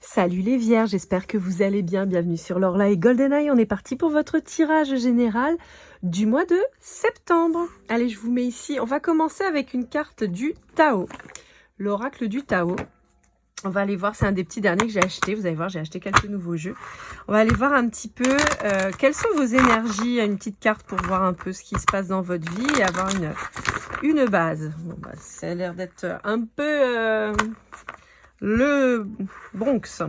Salut les vierges, j'espère que vous allez bien. Bienvenue sur Lorla et GoldenEye. On est parti pour votre tirage général du mois de septembre. Allez, je vous mets ici. On va commencer avec une carte du Tao. L'oracle du Tao. On va aller voir, c'est un des petits derniers que j'ai acheté. Vous allez voir, j'ai acheté quelques nouveaux jeux. On va aller voir un petit peu quelles sont vos énergies. Une petite carte pour voir un peu ce qui se passe dans votre vie et avoir une base. Bon, bah, ça a l'air d'être un peu le Bronx.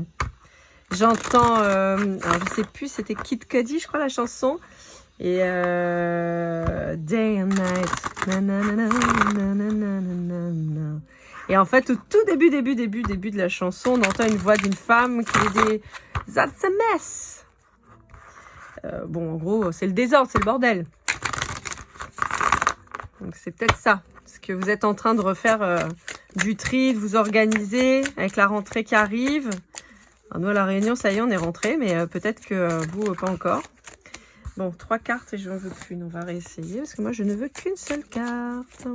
J'entends, alors je sais plus, c'était Kid Cudi, je crois, la chanson. Et Day and Night. Na, na, na, na, na, na, na, na. Et en fait, au tout début de la chanson, on entend une voix d'une femme qui dit « That's a mess ». Bon, en gros, c'est le désordre, c'est le bordel. Donc c'est peut-être ça. Parce que vous êtes en train de refaire du tri, de vous organiser avec la rentrée qui arrive. Alors nous, à La Réunion, ça y est, on est rentré, mais peut-être que vous, pas encore. Bon, 3 cartes et je n'en veux qu'une. On va réessayer parce que moi, je ne veux qu'une seule carte.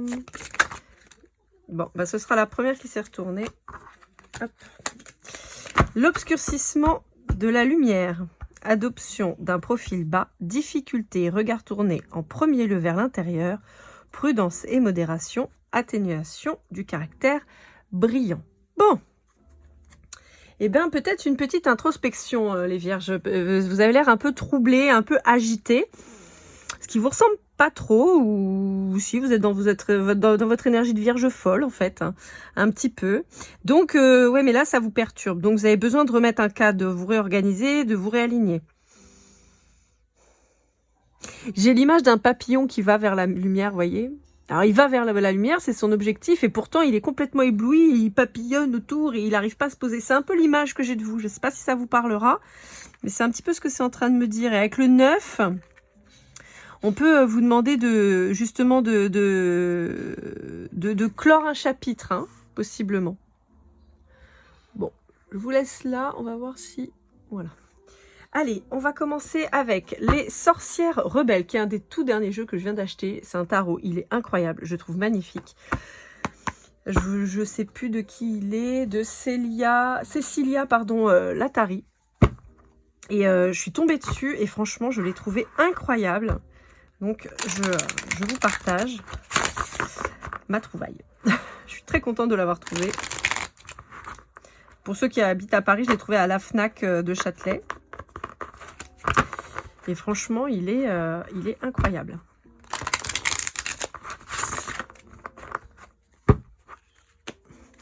Bon, bah, ce sera la première qui s'est retournée. L'obscurcissement de la lumière. Adoption d'un profil bas. Difficulté, regard tourné en premier lieu vers l'intérieur. Prudence et modération. Atténuation du caractère brillant. Bon. Eh bien, peut-être une petite introspection, les vierges. Vous avez l'air un peu troublé, un peu agité. Ce qui vous ressemble pas trop, ou si vous êtes dans votre énergie de vierge folle, en fait, hein, un petit peu. Donc, ouais, mais là, ça vous perturbe. Donc, vous avez besoin de remettre un cadre, de vous réorganiser, de vous réaligner. J'ai l'image d'un papillon qui va vers la lumière, vous voyez. Alors, il va vers la lumière, c'est son objectif, et pourtant, il est complètement ébloui, il papillonne autour, et il n'arrive pas à se poser. C'est un peu l'image que j'ai de vous. Je ne sais pas si ça vous parlera, mais c'est un petit peu ce que c'est en train de me dire. Et avec le 9... on peut vous demander justement de clore un chapitre, hein, possiblement. Bon, je vous laisse là. On va voir si... Voilà. Allez, on va commencer avec les Sorcières Rebelles, qui est un des tout derniers jeux que je viens d'acheter. C'est un tarot. Il est incroyable. Je le trouve magnifique. Je ne sais plus de qui il est. De Cécilia Latari. Et je suis tombée dessus et franchement, je l'ai trouvé incroyable. Donc, je vous partage ma trouvaille. Je suis très contente de l'avoir trouvé. Pour ceux qui habitent à Paris, je l'ai trouvé à la Fnac de Châtelet. Et franchement, il est incroyable.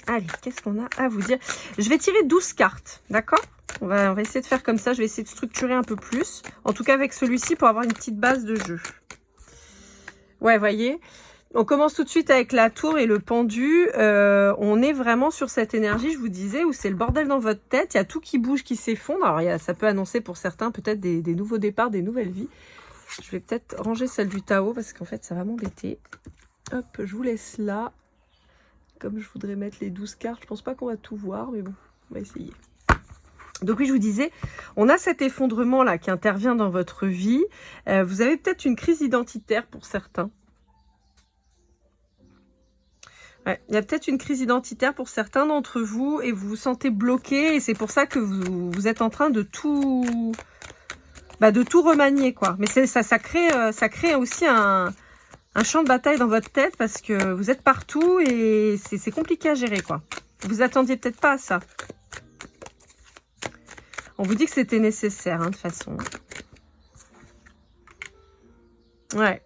Allez, qu'est-ce qu'on a à vous dire? Je vais tirer 12 cartes, d'accord? On va essayer de faire comme ça. Je vais essayer de structurer un peu plus. En tout cas, avec celui-ci, pour avoir une petite base de jeu. Ouais, voyez, on commence tout de suite avec la tour et le pendu. On est vraiment sur cette énergie, je vous disais, où c'est le bordel dans votre tête. Il y a tout qui bouge, qui s'effondre. Alors, ça peut annoncer pour certains peut-être des nouveaux départs, des nouvelles vies. Je vais peut-être ranger celle du Tao parce qu'en fait, ça va m'embêter. Hop, je vous laisse là. Comme je voudrais mettre les 12 cartes, je pense pas qu'on va tout voir, mais bon, on va essayer. Donc oui, je vous disais, on a cet effondrement-là qui intervient dans votre vie. Vous avez peut-être une crise identitaire pour certains. Ouais, il y a peut-être une crise identitaire pour certains d'entre vous et vous vous sentez bloqué. Et c'est pour ça que vous êtes en train de tout remanier, quoi. Mais ça crée aussi un champ de bataille dans votre tête parce que vous êtes partout et c'est compliqué à gérer, quoi. Vous attendiez peut-être pas à ça. On vous dit que c'était nécessaire, hein, de toute façon. Ouais.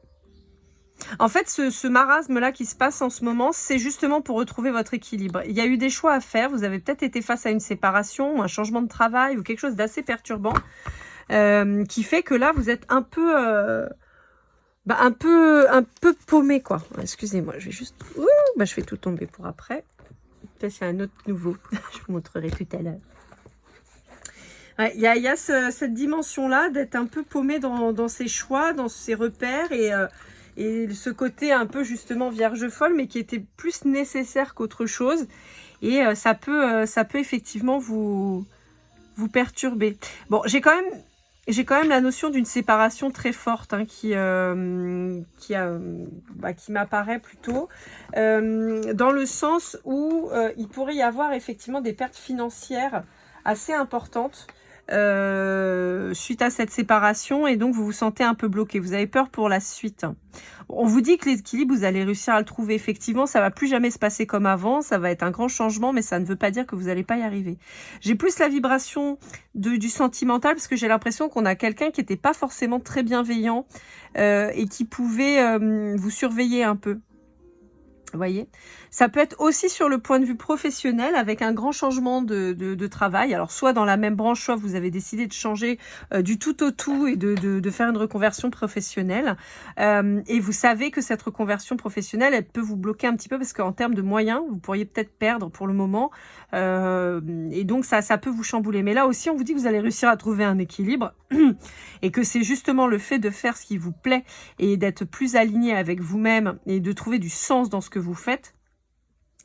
En fait, ce marasme-là qui se passe en ce moment, c'est justement pour retrouver votre équilibre. Il y a eu des choix à faire. Vous avez peut-être été face à une séparation, un changement de travail ou quelque chose d'assez perturbant qui fait que là, vous êtes un peu paumé, quoi. Excusez-moi, je vais juste... je fais tout tomber pour après. Peut-être qu'il y a un autre nouveau. Je vous montrerai tout à l'heure. Ouais, il y a cette dimension-là d'être un peu paumé dans ses choix, dans ses repères et ce côté un peu justement vierge folle, mais qui était plus nécessaire qu'autre chose. Et ça peut effectivement vous perturber. Bon, j'ai quand même la notion d'une séparation très forte, hein, qui m'apparaît plutôt dans le sens où il pourrait y avoir effectivement des pertes financières assez importante suite à cette séparation et donc vous vous sentez un peu bloqué. Vous avez peur pour la suite. On vous dit que l'équilibre, vous allez réussir à le trouver. Effectivement, ça va plus jamais se passer comme avant. Ça va être un grand changement, mais ça ne veut pas dire que vous n'allez pas y arriver. J'ai plus la vibration du sentimental parce que j'ai l'impression qu'on a quelqu'un qui n'était pas forcément très bienveillant et qui pouvait vous surveiller un peu. Vous voyez, ça peut être aussi sur le point de vue professionnel avec un grand changement de travail. Alors, soit dans la même branche, soit vous avez décidé de changer du tout au tout et de faire une reconversion professionnelle. Et vous savez que cette reconversion professionnelle, elle peut vous bloquer un petit peu parce qu'en termes de moyens, vous pourriez peut-être perdre pour le moment. Et donc, ça peut vous chambouler. Mais là aussi, on vous dit que vous allez réussir à trouver un équilibre et que c'est justement le fait de faire ce qui vous plaît et d'être plus aligné avec vous-même et de trouver du sens dans ce que vous faites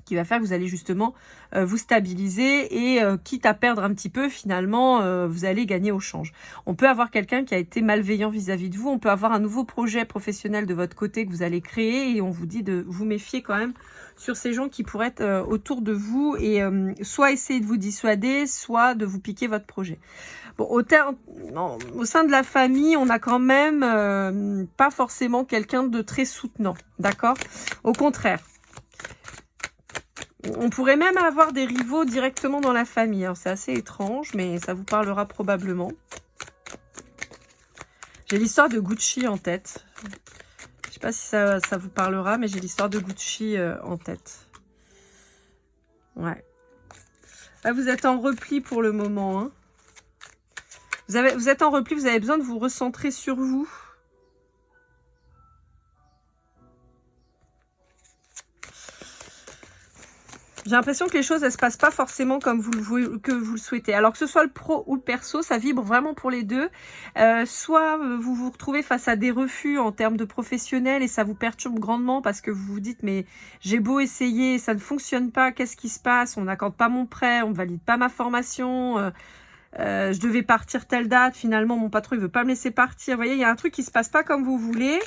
qui va faire que vous allez justement vous stabiliser et quitte à perdre un petit peu, finalement, vous allez gagner au change. On peut avoir quelqu'un qui a été malveillant vis-à-vis de vous, on peut avoir un nouveau projet professionnel de votre côté que vous allez créer et on vous dit de vous méfier quand même sur ces gens qui pourraient être autour de vous et soit essayer de vous dissuader, soit de vous piquer votre projet. Bon, au sein de la famille, on a quand même pas forcément quelqu'un de très soutenant, d'accord? Au contraire. On pourrait même avoir des rivaux directement dans la famille. Alors, c'est assez étrange, mais ça vous parlera probablement. J'ai l'histoire de Gucci en tête. Je ne sais pas si ça vous parlera, mais j'ai l'histoire de Gucci en tête. Ouais. Là, vous êtes en repli pour le moment, hein. Vous êtes en repli, vous avez besoin de vous recentrer sur vous. J'ai l'impression que les choses, elles se passent pas forcément comme vous le souhaitez. Alors que ce soit le pro ou le perso, ça vibre vraiment pour les deux. Soit vous vous retrouvez face à des refus en termes de professionnel et ça vous perturbe grandement parce que vous vous dites mais j'ai beau essayer, ça ne fonctionne pas, qu'est-ce qui se passe? On n'accorde pas mon prêt, on ne valide pas ma formation. Je devais partir telle date, finalement mon patron il veut pas me laisser partir. Vous voyez, il y a un truc qui se passe pas comme vous voulez.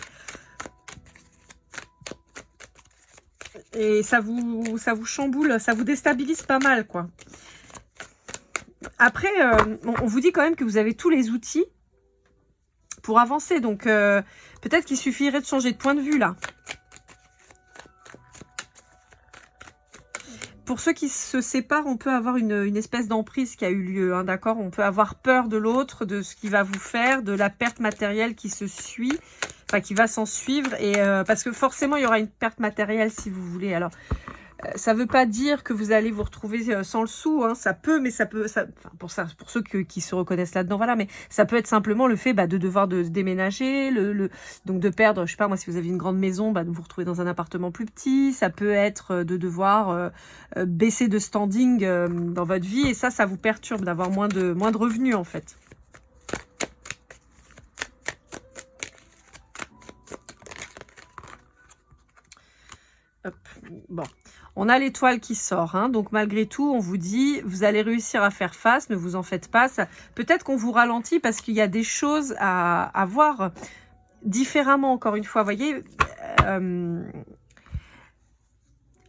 Et ça vous chamboule, ça vous déstabilise pas mal, quoi. Après, on vous dit quand même que vous avez tous les outils pour avancer. Donc, peut-être qu'il suffirait de changer de point de vue, là. Pour ceux qui se séparent, on peut avoir une espèce d'emprise qui a eu lieu, hein, d'accord? On peut avoir peur de l'autre, de ce qu'il va vous faire, de la perte matérielle qui se suit. Enfin, qui va s'en suivre, et parce que forcément, il y aura une perte matérielle si vous voulez. Alors, ça ne veut pas dire que vous allez vous retrouver sans le sou, hein, ça peut, mais pour ceux qui se reconnaissent là-dedans, voilà, mais ça peut être simplement le fait de devoir déménager, donc de perdre, je sais pas moi, si vous avez une grande maison, de vous retrouver dans un appartement plus petit, ça peut être de devoir baisser de standing dans votre vie, et ça vous perturbe d'avoir moins de revenus en fait. Bon, on a l'étoile qui sort, hein, donc malgré tout, on vous dit, vous allez réussir à faire face, ne vous en faites pas. Peut-être qu'on vous ralentit parce qu'il y a des choses à voir différemment, encore une fois. Vous voyez,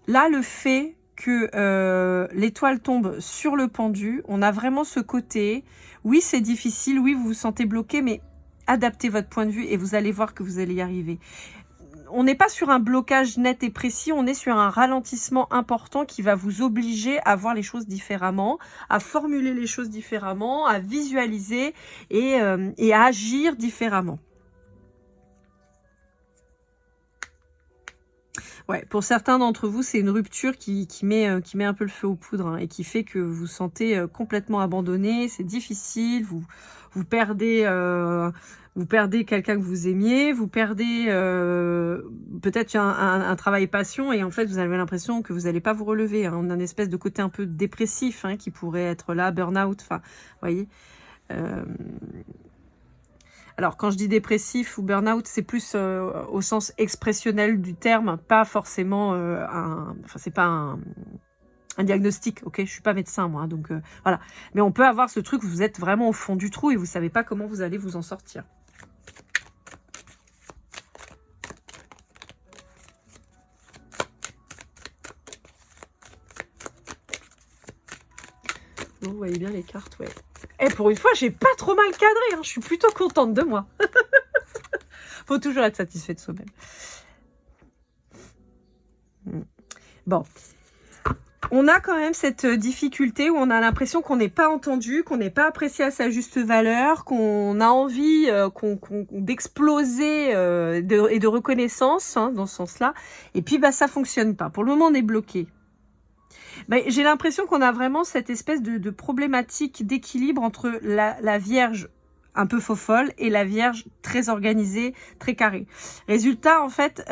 là, le fait que l'étoile tombe sur le pendu, on a vraiment ce côté, oui, c'est difficile, oui, vous vous sentez bloqué, mais adaptez votre point de vue et vous allez voir que vous allez y arriver. On n'est pas sur un blocage net et précis, on est sur un ralentissement important qui va vous obliger à voir les choses différemment, à formuler les choses différemment, à visualiser et à agir différemment. Ouais, pour certains d'entre vous, c'est une rupture qui met un peu le feu aux poudres, hein, et qui fait que vous vous sentez complètement abandonné, c'est difficile, vous perdez quelqu'un que vous aimiez, vous perdez peut-être un travail passion et en fait vous avez l'impression que vous n'allez pas vous relever, hein. On a une espèce de côté un peu dépressif, hein, qui pourrait être là, burn-out, enfin, vous voyez. Alors, quand je dis dépressif ou burn-out, c'est plus au sens expressionnel du terme, pas forcément c'est pas un diagnostic, ok? Je suis pas médecin, moi, hein, donc voilà. Mais on peut avoir ce truc où vous êtes vraiment au fond du trou et vous savez pas comment vous allez vous en sortir. Vous voyez. voyez bien les cartes, ouais. Et pour une fois, j'ai pas trop mal cadré, hein. Je suis plutôt contente de moi. Faut toujours être satisfait de soi-même. Bon. On a quand même cette difficulté où on a l'impression qu'on n'est pas entendu, qu'on n'est pas apprécié à sa juste valeur, qu'on a envie d'exploser et de reconnaissance, hein, dans ce sens-là. Et puis, bah, ça fonctionne pas. Pour le moment, on est bloqué. Bah, j'ai l'impression qu'on a vraiment cette espèce de problématique d'équilibre entre la Vierge un peu faux-folle et la Vierge très organisée, très carrée. Résultat, en fait...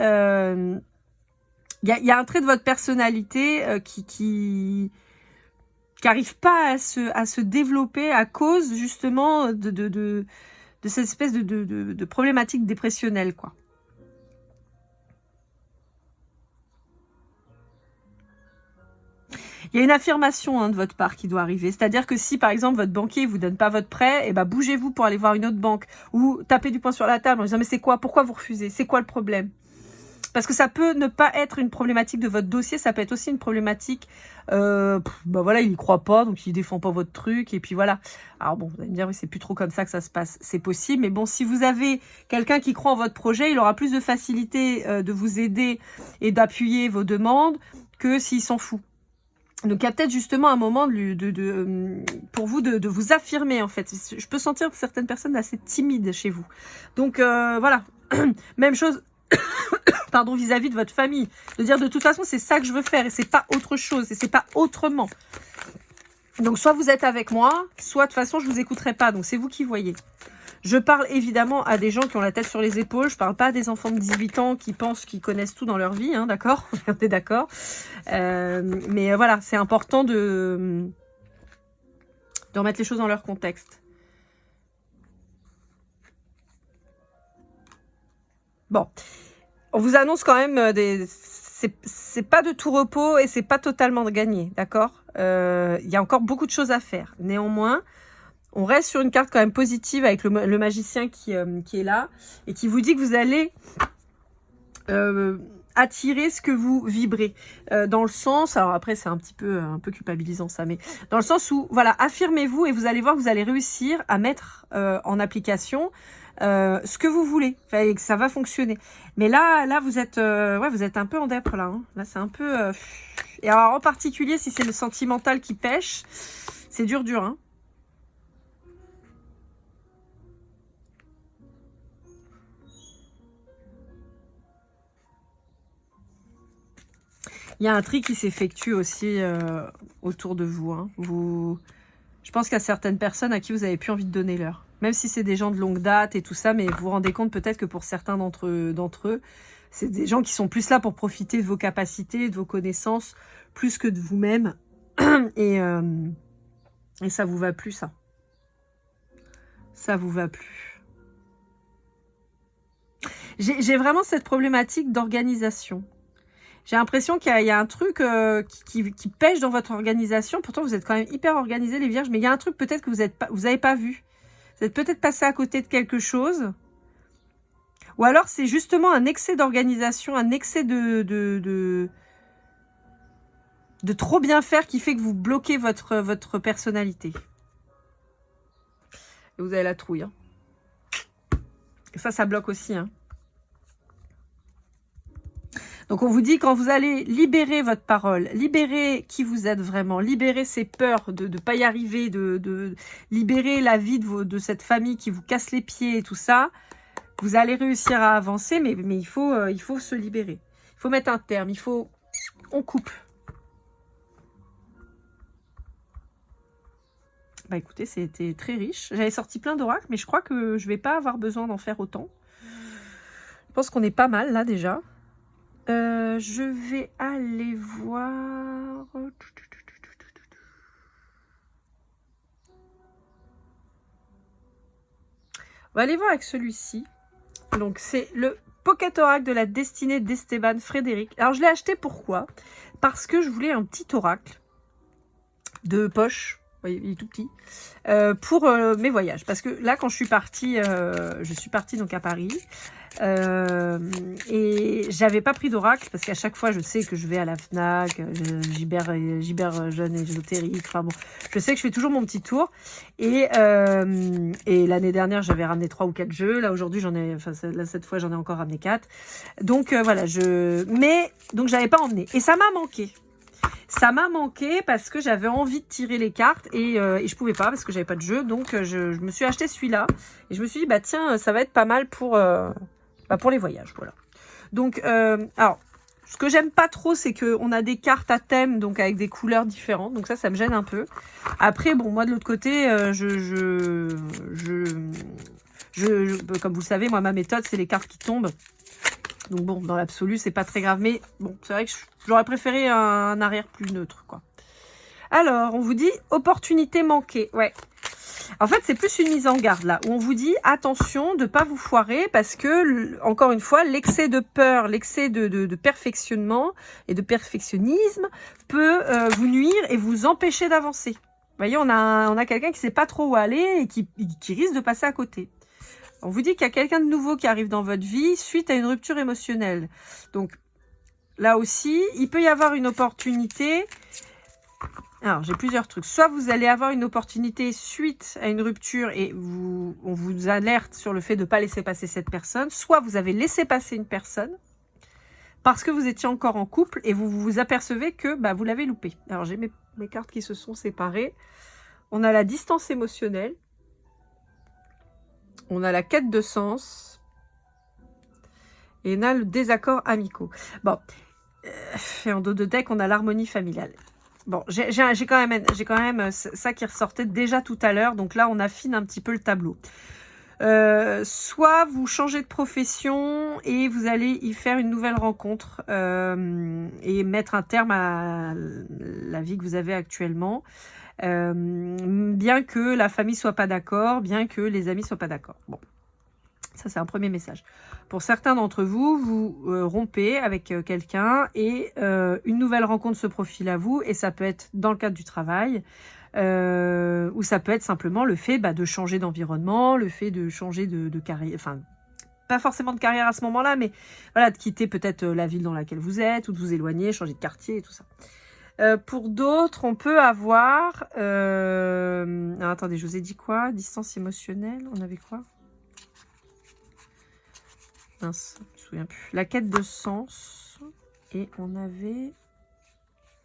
Il y a un trait de votre personnalité qui n'arrive pas à se développer à cause justement de cette espèce de problématique dépressionnelle, quoi. Il y a une affirmation, hein, de votre part qui doit arriver. C'est-à-dire que si, par exemple, votre banquier ne vous donne pas votre prêt, eh ben, bougez-vous pour aller voir une autre banque. Ou tapez du poing sur la table en disant « Mais c'est quoi? Pourquoi vous refusez? C'est quoi le problème ?» Parce que ça peut ne pas être une problématique de votre dossier, ça peut être aussi une problématique, bah voilà, il y croit pas, donc il défend pas votre truc, et puis voilà. Alors bon, vous allez me dire, oui, c'est plus trop comme ça que ça se passe, c'est possible, mais bon, si vous avez quelqu'un qui croit en votre projet, il aura plus de facilité de vous aider et d'appuyer vos demandes que s'il s'en fout. Donc il y a peut-être justement un moment pour vous de vous affirmer, en fait. Je peux sentir certaines personnes assez timides chez vous. Donc voilà, même chose... Pardon, vis-à-vis de votre famille. De dire, de toute façon, c'est ça que je veux faire et c'est pas autre chose et c'est pas autrement. Donc, soit vous êtes avec moi, soit de toute façon, je vous écouterai pas. Donc, c'est vous qui voyez. Je parle évidemment à des gens qui ont la tête sur les épaules. Je parle pas à des enfants de 18 ans qui pensent qu'ils connaissent tout dans leur vie, hein, d'accord? On est d'accord. Mais voilà, c'est important de remettre les choses dans leur contexte. Bon. On vous annonce quand même c'est pas de tout repos et c'est pas totalement gagné, d'accord? Il y a encore beaucoup de choses à faire. Néanmoins, on reste sur une carte quand même positive avec le magicien qui est là et qui vous dit que vous allez attirer ce que vous vibrez. Dans le sens, alors après c'est un peu culpabilisant ça, mais dans le sens où, voilà, affirmez-vous et vous allez voir que vous allez réussir à mettre en application ce que vous voulez, et que ça va fonctionner. Mais là vous êtes vous êtes un peu en dèpre là, hein. Là c'est un peu et alors en particulier si c'est le sentimental qui pêche, c'est dur hein. Il y a un tri qui s'effectue aussi autour de vous, hein. Je pense qu'il y a certaines personnes à qui vous n'avez plus envie de donner l'heure. Même si c'est des gens de longue date et tout ça, mais vous vous rendez compte peut-être que pour certains d'entre eux, c'est des gens qui sont plus là pour profiter de vos capacités, de vos connaissances, plus que de vous-même. Et ça vous va plus, ça. Ça vous va plus. J'ai vraiment cette problématique d'organisation. J'ai l'impression qu'il y a un truc qui pêche dans votre organisation. Pourtant, vous êtes quand même hyper organisés, les vierges. Mais il y a un truc peut-être que vous n'avez pas vu. Vous êtes peut-être passé à côté de quelque chose. Ou alors, c'est justement un excès d'organisation, un excès de trop bien faire qui fait que vous bloquez votre personnalité. Et vous avez la trouille, hein. Et ça bloque aussi, hein. Donc, on vous dit, quand vous allez libérer votre parole, libérer qui vous êtes vraiment, libérer ces peurs de ne pas y arriver, de libérer la vie de cette famille qui vous casse les pieds et tout ça, vous allez réussir à avancer, mais il faut se libérer. Il faut mettre un terme, on coupe. Bah écoutez, c'était très riche. J'avais sorti plein d'oracles, mais je crois que je vais pas avoir besoin d'en faire autant. Je pense qu'on est pas mal là déjà. Je vais aller voir... On va aller voir avec celui-ci. Donc, c'est le Pocket Oracle de la destinée d'Esteban Frédéric. Alors, je l'ai acheté pourquoi? Parce que je voulais un petit oracle de poche. voyez, il est tout petit, pour mes voyages. Parce que là, quand je suis partie donc à Paris, et j'avais pas pris d'oracle parce qu'à chaque fois je sais que je vais à la Fnac, Gibert Jeune Ésotérique, enfin bon, je sais que je fais toujours mon petit tour et l'année dernière j'avais ramené 3 ou 4 jeux, là aujourd'hui j'en ai, enfin là cette fois j'en ai encore ramené 4, donc voilà, donc j'avais pas emmené et ça m'a manqué. Ça m'a manqué parce que j'avais envie de tirer les cartes et je pouvais pas parce que j'avais pas de jeu, donc je me suis acheté celui-là et je me suis dit bah tiens, ça va être pas mal pour les voyages, voilà. Donc alors ce que j'aime pas trop, c'est que on a des cartes à thème, donc avec des couleurs différentes, donc ça me gêne un peu. Après bon, moi de l'autre côté, comme vous le savez, moi ma méthode c'est les cartes qui tombent. Donc bon, dans l'absolu, c'est pas très grave. Mais bon, c'est vrai que j'aurais préféré un arrière plus neutre, quoi. Alors, on vous dit opportunité manquée. Ouais. En fait, c'est plus une mise en garde, là, où on vous dit attention de ne pas vous foirer parce que, encore une fois, l'excès de peur, l'excès de perfectionnement et de perfectionnisme peut vous nuire et vous empêcher d'avancer. Vous voyez, on a quelqu'un qui ne sait pas trop où aller et qui risque de passer à côté. On vous dit qu'il y a quelqu'un de nouveau qui arrive dans votre vie suite à une rupture émotionnelle. Donc, là aussi, il peut y avoir une opportunité. Alors, j'ai plusieurs trucs. Soit vous allez avoir une opportunité suite à une rupture et on vous alerte sur le fait de ne pas laisser passer cette personne. Soit vous avez laissé passer une personne parce que vous étiez encore en couple et vous vous apercevez que vous l'avez loupé. Alors, j'ai mes cartes qui se sont séparées. On a la distance émotionnelle. On a la quête de sens. Et on a le désaccord amicaux. Bon. Et en dos de deck, on a l'harmonie familiale. Bon, j'ai quand même ça qui ressortait déjà tout à l'heure. Donc là, on affine un petit peu le tableau. Soit vous changez de profession et vous allez y faire une nouvelle rencontre et mettre un terme à la vie que vous avez actuellement. Bien que la famille soit pas d'accord, bien que les amis soient pas d'accord. Bon, ça c'est un premier message. Pour certains d'entre vous, vous rompez avec quelqu'un et une nouvelle rencontre se profile à vous et ça peut être dans le cadre du travail ou ça peut être simplement le fait de changer d'environnement, le fait de changer de carrière, enfin pas forcément de carrière à ce moment-là, mais voilà, de quitter peut-être la ville dans laquelle vous êtes ou de vous éloigner, changer de quartier et tout ça. Pour d'autres, on peut avoir... Alors, attendez, je vous ai dit quoi? Distance émotionnelle, on avait quoi? Mince, je me souviens plus. La quête de sens. Et on avait...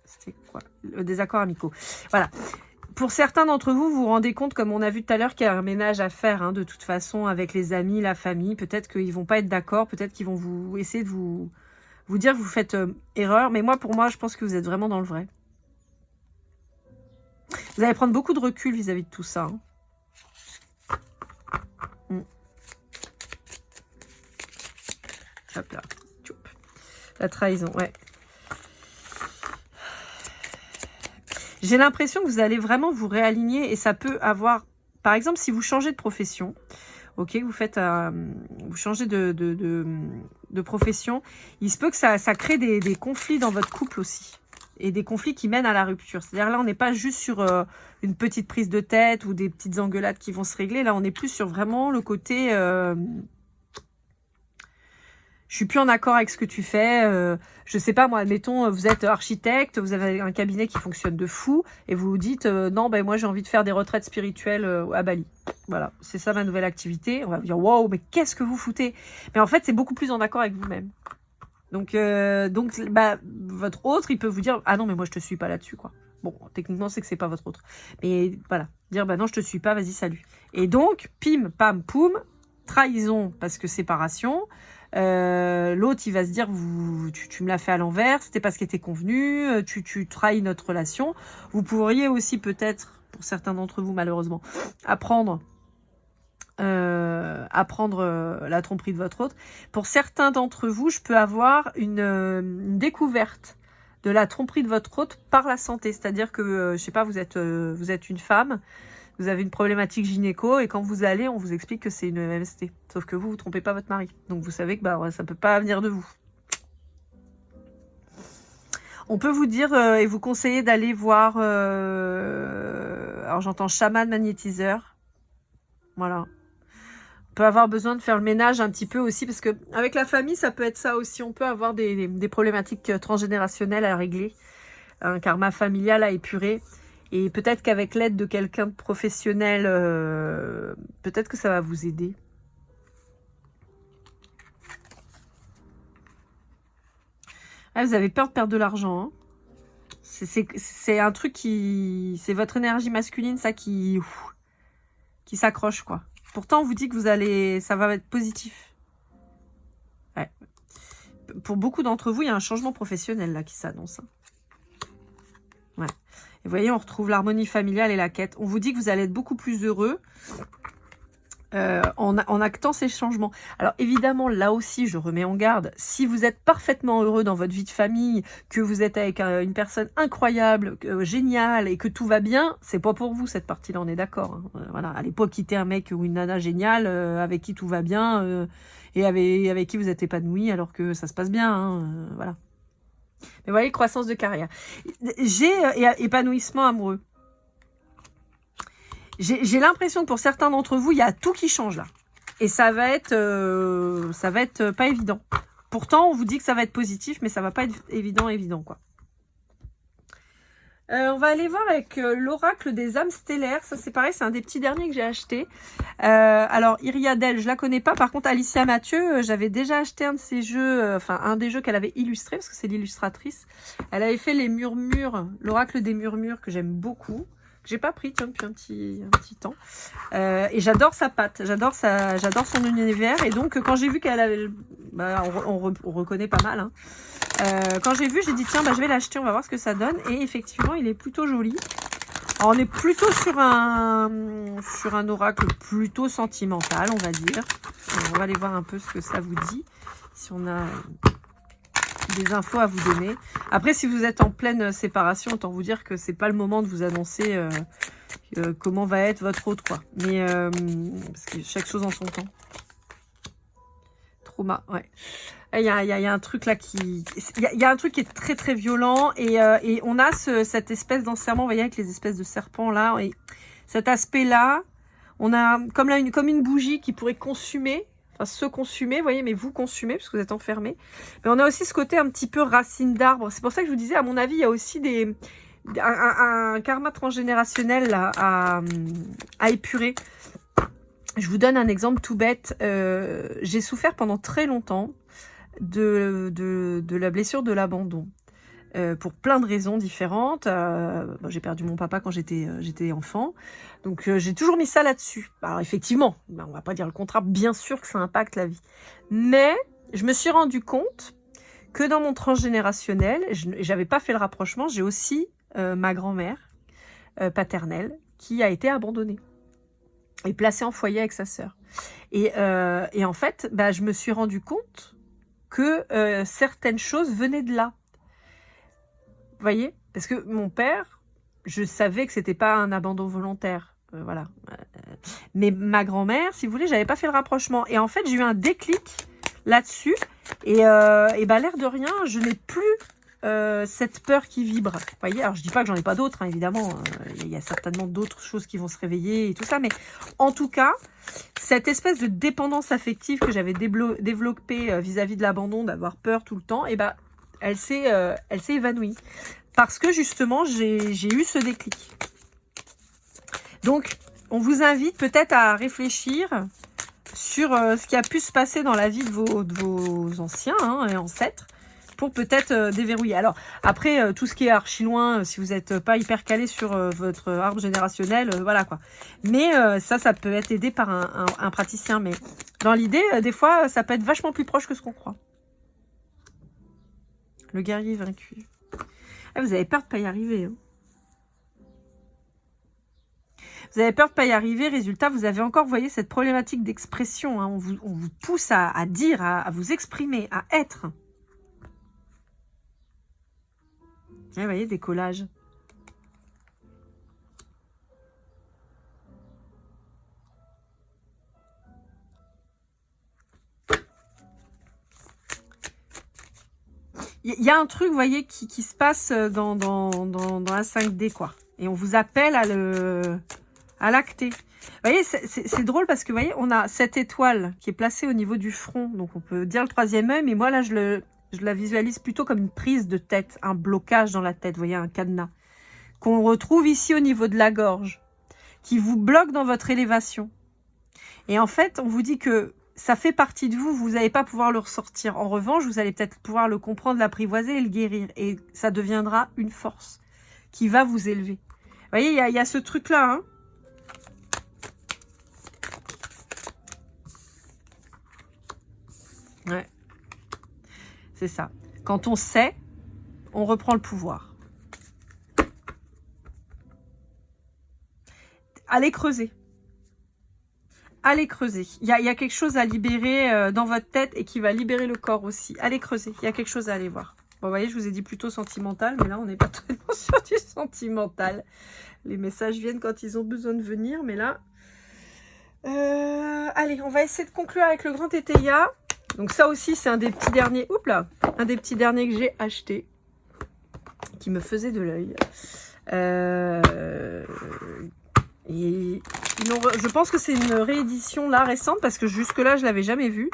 C'était quoi? Le désaccord amicaux. Voilà. Pour certains d'entre vous, vous vous rendez compte, comme on a vu tout à l'heure, qu'il y a un ménage à faire, de toute façon, avec les amis, la famille. Peut-être qu'ils vont pas être d'accord, peut-être qu'ils vont vous essayer de vous dire que vous faites erreur. Mais pour moi, je pense que vous êtes vraiment dans le vrai. Vous allez prendre beaucoup de recul vis-à-vis de tout ça. Hop là. La trahison, ouais. J'ai l'impression que vous allez vraiment vous réaligner et ça peut avoir... Par exemple, si vous changez de profession, ok, vous changez de profession, il se peut que ça crée des conflits dans votre couple aussi. Et des conflits qui mènent à la rupture. C'est-à-dire là, on n'est pas juste sur une petite prise de tête ou des petites engueulades qui vont se régler. Là, on est plus sur vraiment le côté... je suis plus en accord avec ce que tu fais. Je sais pas, moi, admettons, vous êtes architecte, vous avez un cabinet qui fonctionne de fou, et vous vous dites, non, moi, j'ai envie de faire des retraites spirituelles à Bali. Voilà, c'est ça ma nouvelle activité. On va vous dire, wow, mais qu'est-ce que vous foutez? Mais en fait, c'est beaucoup plus en accord avec vous-même. Donc votre autre, il peut vous dire, ah non, mais moi, je te suis pas là-dessus, quoi. Bon, techniquement, c'est que c'est pas votre autre. Mais voilà, dire, non, je te suis pas, vas-y, salut. Et donc, pim, pam, poum, trahison, parce que séparation. L'autre, il va se dire, tu me l'as fait à l'envers, c'était pas ce qui était convenu, tu trahis notre relation. Vous pourriez aussi peut-être, pour certains d'entre vous, malheureusement, apprendre la tromperie de votre autre. Pour certains d'entre vous, je peux avoir une découverte de la tromperie de votre autre par la santé. C'est-à-dire que, je sais pas, vous êtes une femme, vous avez une problématique gynéco et quand vous allez, on vous explique que c'est une MST. Sauf que vous trompez pas votre mari. Donc vous savez que ça peut pas venir de vous. On peut vous dire et vous conseiller d'aller voir... alors j'entends chaman, magnétiseur. Voilà. On peut avoir besoin de faire le ménage un petit peu aussi, parce que avec la famille, ça peut être ça aussi. On peut avoir des problématiques transgénérationnelles à régler, un karma familial à épurer. Et peut-être qu'avec l'aide de quelqu'un de professionnel, peut-être que ça va vous aider. Ah, vous avez peur de perdre de l'argent. Hein. C'est un truc qui... C'est votre énergie masculine, ça, qui s'accroche, quoi. Pourtant, on vous dit que ça va être positif. Ouais. Pour beaucoup d'entre vous, il y a un changement professionnel, là, qui s'annonce. Hein. Ouais. Et vous voyez, on retrouve l'harmonie familiale et la quête. On vous dit que vous allez être beaucoup plus heureux en actant ces changements. Alors évidemment, là aussi, je remets en garde, si vous êtes parfaitement heureux dans votre vie de famille, que vous êtes avec une personne incroyable, géniale, et que tout va bien, c'est pas pour vous cette partie-là, on est d'accord. Hein. Voilà, allez pas quitter un mec ou une nana géniale avec qui tout va bien et avec qui vous êtes épanoui alors que ça se passe bien. Hein, voilà. Mais vous voyez, croissance de carrière. J'ai épanouissement amoureux. J'ai l'impression que pour certains d'entre vous, il y a tout qui change là. Et ça va être pas évident. Pourtant, on vous dit que ça va être positif, mais ça va pas être évident quoi. On va aller voir avec l'oracle des âmes stellaires. Ça, c'est pareil, c'est un des petits derniers que j'ai acheté. Alors, Iriadel, je la connais pas. Par contre, Alicia Mathieu, j'avais déjà acheté un de ses jeux, un des jeux qu'elle avait illustré, parce que c'est l'illustratrice. Elle avait fait les murmures, l'oracle des murmures, que j'aime beaucoup. J'ai pas pris depuis un petit temps. Et j'adore sa patte, j'adore son univers. Et donc, quand j'ai vu qu'elle avait... Bah, on reconnaît pas mal. Hein. Quand j'ai vu, j'ai dit, tiens, bah, je vais l'acheter, on va voir ce que ça donne. Et effectivement, il est plutôt joli. Alors, on est plutôt sur un oracle plutôt sentimental, on va dire. Alors, on va aller voir un peu ce que ça vous dit. Si on a... des infos à vous donner. Après, si vous êtes en pleine séparation, autant vous dire que c'est pas le moment de vous annoncer comment va être votre autre, quoi. Mais parce que chaque chose en son temps. Trauma, ouais. Il y a un truc là qui... Il y a un truc qui est très très violent et on a cette espèce d'enserrement, vous voyez, avec les espèces de serpents là. Et cet aspect-là, on a comme une bougie qui pourrait consumer, enfin se consumer, vous voyez, mais vous consumez parce que vous êtes enfermé. Mais on a aussi ce côté un petit peu racine d'arbre. C'est pour ça que je vous disais, à mon avis, il y a aussi un karma transgénérationnel là, à épurer. Je vous donne un exemple tout bête. J'ai souffert pendant très longtemps de la blessure de l'abandon. Pour plein de raisons différentes. J'ai perdu mon papa quand j'étais enfant. Donc j'ai toujours mis ça là-dessus. Alors effectivement, on va pas dire le contraire, bien sûr que ça impacte la vie. Mais je me suis rendu compte que dans mon transgénérationnel, j'avais pas fait le rapprochement, j'ai aussi ma grand-mère paternelle qui a été abandonnée et placée en foyer avec sa sœur. Et en fait, je me suis rendu compte que certaines choses venaient de là. Vous voyez? Parce que mon père, je savais que c'était pas un abandon volontaire. Voilà. Mais ma grand-mère, si vous voulez, j'avais pas fait le rapprochement. Et en fait, j'ai eu un déclic là-dessus. Et l'air de rien, je n'ai plus cette peur qui vibre. Vous voyez? Alors, je dis pas que j'en ai pas d'autres, hein, évidemment. Il y a certainement d'autres choses qui vont se réveiller et tout ça. Mais en tout cas, cette espèce de dépendance affective que j'avais développée vis-à-vis de l'abandon, d'avoir peur tout le temps, elle s'est évanouie. Parce que justement, j'ai eu ce déclic. Donc, on vous invite peut-être à réfléchir sur ce qui a pu se passer dans la vie de vos anciens et ancêtres pour peut-être déverrouiller. Alors, après, tout ce qui est archi loin, si vous n'êtes pas hyper calé sur votre arbre générationnel, voilà quoi. Mais ça peut être aidé par un praticien. Mais dans l'idée, des fois, ça peut être vachement plus proche que ce qu'on croit. Le guerrier vaincu. Ah, vous avez peur de ne pas y arriver. Hein. Vous avez peur de ne pas y arriver. Résultat, vous avez encore, vous voyez, cette problématique d'expression. Hein. On vous pousse à dire, à vous exprimer, à être. Ah, vous voyez, des collages. Il y a un truc, vous voyez, qui se passe dans la 5D, quoi. Et on vous appelle à l'acter. Vous voyez, c'est drôle parce que, vous voyez, on a cette étoile qui est placée au niveau du front. Donc, on peut dire le troisième œil, mais moi, là, je la visualise plutôt comme une prise de tête, un blocage dans la tête, vous voyez, un cadenas. Qu'on retrouve ici au niveau de la gorge, qui vous bloque dans votre élévation. Et en fait, on vous dit que ça fait partie de vous, vous n'allez pas pouvoir le ressortir. En revanche, vous allez peut-être pouvoir le comprendre, l'apprivoiser et le guérir. Et ça deviendra une force qui va vous élever. Vous voyez, il y a ce truc-là, hein. Ouais. C'est ça. Quand on sait, on reprend le pouvoir. Allez creuser. Allez creuser. Il y a quelque chose à libérer dans votre tête et qui va libérer le corps aussi. Allez creuser. Il y a quelque chose à aller voir. Bon, vous voyez, je vous ai dit plutôt sentimental, mais là, on n'est pas tellement sur du sentimental. Les messages viennent quand ils ont besoin de venir, mais là... allez, on va essayer de conclure avec le grand Tétéia. Donc ça aussi, c'est un des petits derniers... Oups là, un des petits derniers que j'ai acheté, qui me faisait de l'œil. Et je pense que c'est une réédition là récente parce que jusque là je l'avais jamais vue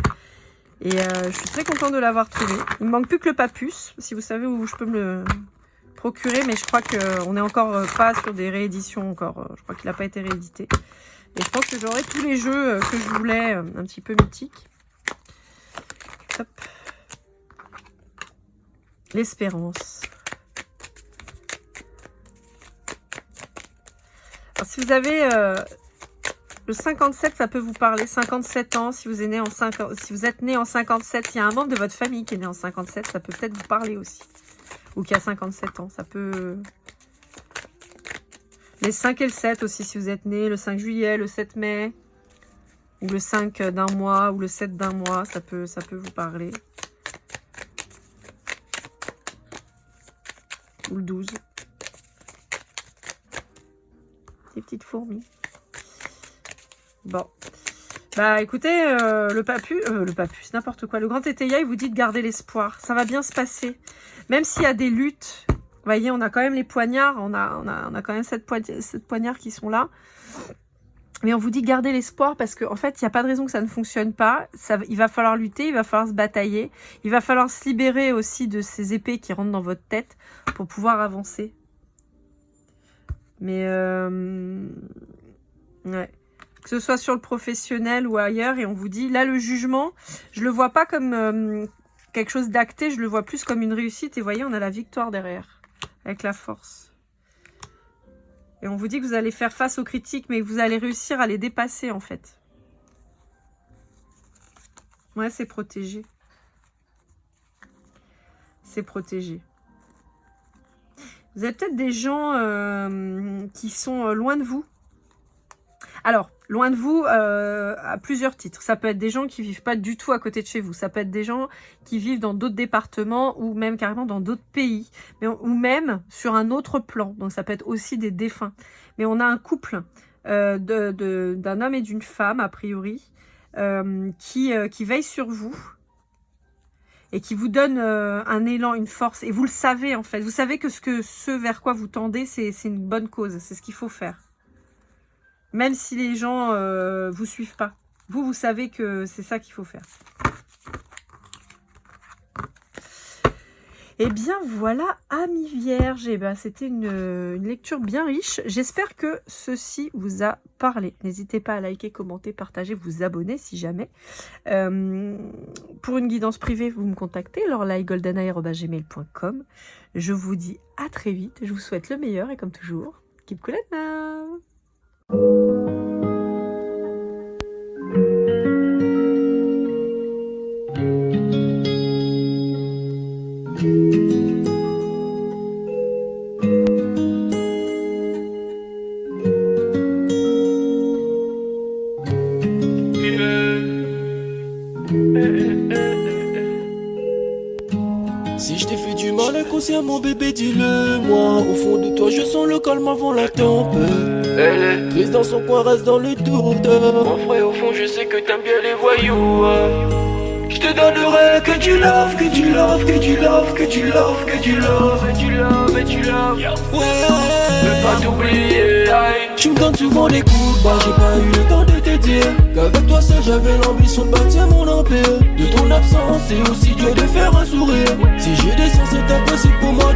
et je suis très contente de l'avoir trouvé. Il me manque plus que le papus, si vous savez où je peux me le procurer, mais je crois qu'on n'est encore pas sur des rééditions encore. Je crois qu'il n'a pas été réédité. Et je pense que j'aurai tous les jeux que je voulais, un petit peu mythiques. Hop. L'espérance. Alors, si vous avez le 57, ça peut vous parler. 57 ans, si vous êtes né en 57, s'il y a un membre de votre famille qui est né en 57, ça peut peut-être vous parler aussi. Ou qui a 57 ans, ça peut... Les 5 et le 7 aussi, si vous êtes né le 5 juillet, le 7 mai, ou le 5 d'un mois, ou le 7 d'un mois, ça peut vous parler. Ou le 12. Des petites fourmis. Bon. Bah écoutez, le papus, n'importe quoi. Le grand Tétéia, il vous dit de garder l'espoir. Ça va bien se passer. Même s'il y a des luttes, vous voyez, on a quand même les poignards, on a quand même cette poignards qui sont là. Mais on vous dit garder l'espoir parce qu'en fait, il n'y a pas de raison que ça ne fonctionne pas. Il va falloir lutter, il va falloir se batailler. Il va falloir se libérer aussi de ces épées qui rentrent dans votre tête pour pouvoir avancer. Mais ouais. Que ce soit sur le professionnel ou ailleurs, et on vous dit, là, le jugement, je le vois pas comme quelque chose d'acté, je le vois plus comme une réussite. Et vous voyez, on a la victoire derrière, avec la force. Et on vous dit que vous allez faire face aux critiques, mais que vous allez réussir à les dépasser, en fait. Ouais, c'est protégé. C'est protégé. Vous avez peut-être des gens qui sont loin de vous. Alors, loin de vous, à plusieurs titres. Ça peut être des gens qui vivent pas du tout à côté de chez vous. Ça peut être des gens qui vivent dans d'autres départements ou même carrément dans d'autres pays. Ou même sur un autre plan. Donc, ça peut être aussi des défunts. Mais on a un couple d'un homme et d'une femme, a priori, qui veille sur vous. Et qui vous donne un élan, une force. Et vous le savez, en fait. Vous savez que ce vers quoi vous tendez, c'est une bonne cause. C'est ce qu'il faut faire. Même si les gens vous suivent pas. Vous savez que c'est ça qu'il faut faire. Eh bien, voilà, amis vierges. Eh ben, c'était une lecture bien riche. J'espère que ceci vous a parlé. N'hésitez pas à liker, commenter, partager, vous abonner si jamais. Pour une guidance privée, vous me contactez, lorelai@gmail.com. Je vous dis à très vite. Je vous souhaite le meilleur et comme toujours, keep cool at now. Si je t'ai fait du mal inconsciemment bébé dis-le moi. Au fond de toi je sens le calme avant la tempête. Triste dans son coin reste dans le doute. Mon frère au fond je sais que t'aimes bien les voyous. Je te donnerai que du love, que du love, que du love, que du love, que du love, que du love, que du love. Ouais. pas t'oublier. Tu me donnes souvent des coups de barre, j'ai pas eu le temps de te dire qu'avec toi seul j'avais l'ambition de bâtir mon empire. De ton absence, c'est aussi dur de faire un sourire. Si j'ai des sens, c'est impossible pour moi de